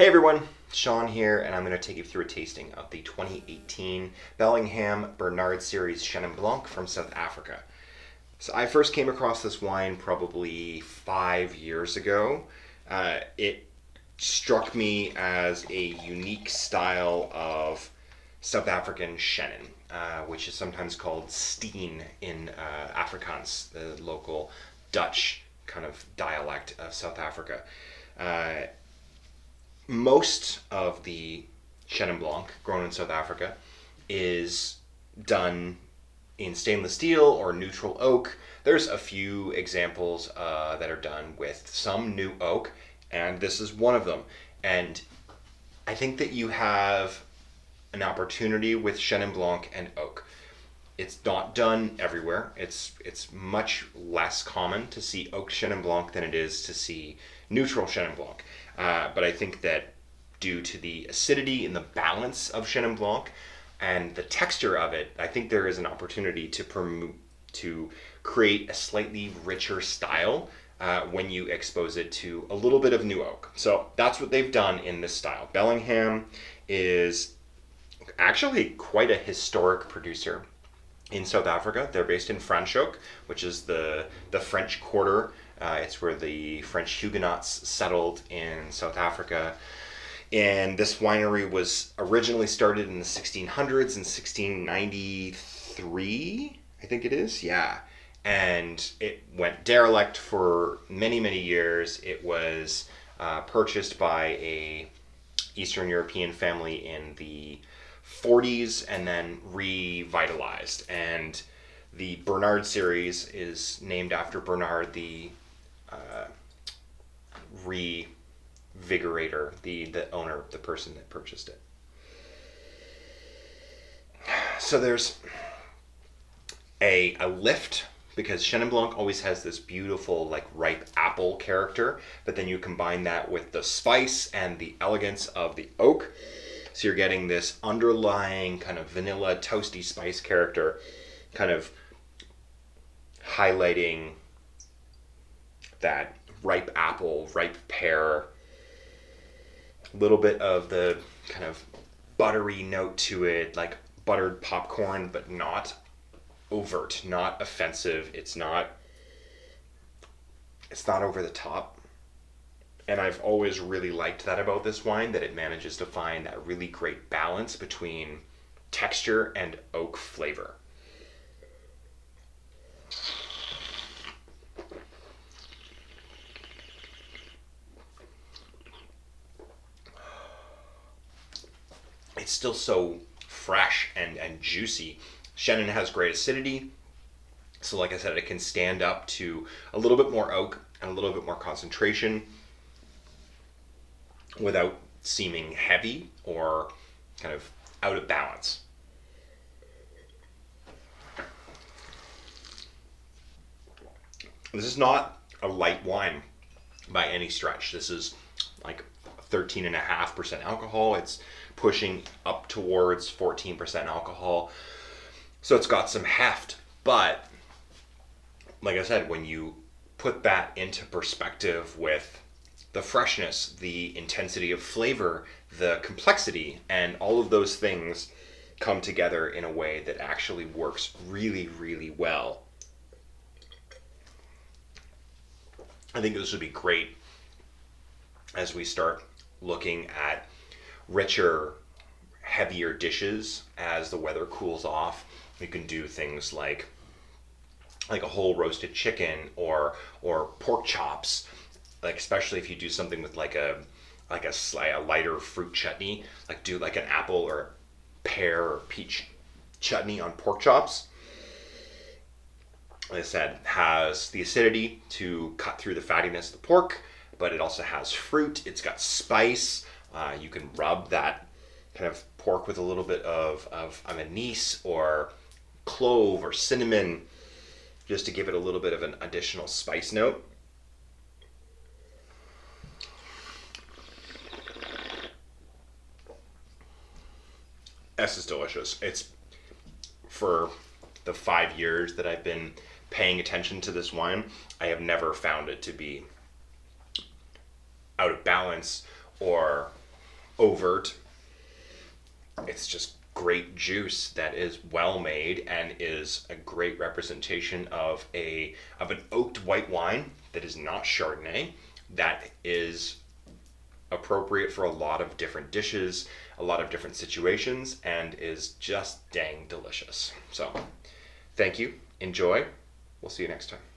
Hey everyone, Sean here, and I'm going to take you through a tasting of the 2018 Bellingham Bernard Series Chenin Blanc from South Africa. So I first came across this wine probably 5 years ago. It struck me as a unique style of South African Chenin, which is sometimes called Steen in Afrikaans, the local Dutch kind of dialect of South Africa. Uh, Most of the Chenin Blanc grown in South Africa is done in stainless steel or neutral oak. There's a few examples that are done with some new oak, and this is one of them. And I think that you have an opportunity with Chenin Blanc and oak. It's not done everywhere. It's much less common to see oak Chenin Blanc than it is to see neutral Chenin Blanc. But I think that due to the acidity and the balance of Chenin Blanc and the texture of it, I think there is an opportunity to create a slightly richer style when you expose it to a little bit of new oak. So that's what they've done in this style. Bellingham is actually quite a historic producer in South Africa. They're based in Franschhoek, which is the French Quarter. It's where the French Huguenots settled in South Africa. And this winery was originally started in the 1600s in 1693, I think it is. Yeah. And it went derelict for many, many years. It was purchased by a Eastern European family in the 40s and then revitalized. And the Bernard series is named after Bernard, the revigorator, the owner, the person that purchased it. So there's a lift because Chenin Blanc always has this beautiful like ripe apple character, but then you combine that with the spice and the elegance of the oak. So you're getting this underlying kind of vanilla toasty spice character kind of highlighting that ripe apple, ripe pear, a little bit of the kind of buttery note to it, like buttered popcorn, but not overt, not offensive. It's not over the top. And I've always really liked that about this wine, that it manages to find that really great balance between texture and oak flavor. It's still so fresh and juicy. Chenin has great acidity. So like I said, it can stand up to a little bit more oak and a little bit more concentration without seeming heavy or kind of out of balance. This is not a light wine by any stretch. This is like 13.5% alcohol. It's pushing up towards 14% alcohol. So it's got some heft, but like I said, when you put that into perspective with the freshness, the intensity of flavor, the complexity, and all of those things come together in a way that actually works really, really well. I think this would be great as we start looking at richer, heavier dishes as the weather cools off. You can do things like a whole roasted chicken or pork chops, like especially if you do something with a lighter fruit chutney, like do like an apple or pear or peach chutney on pork chops. Like I said, has the acidity to cut through the fattiness of the pork, but it also has fruit. It's got spice. You can rub that kind of pork with a little bit of anise or clove or cinnamon just to give it a little bit of an additional spice note. This is delicious. It's for the 5 years that I've been paying attention to this wine, I have never found it to be out of balance or overt. It's just great juice that is well made and is a great representation of an oaked white wine that is not Chardonnay, that is appropriate for a lot of different dishes, a lot of different situations, and is just dang delicious. So, thank you. Enjoy. We'll see you next time.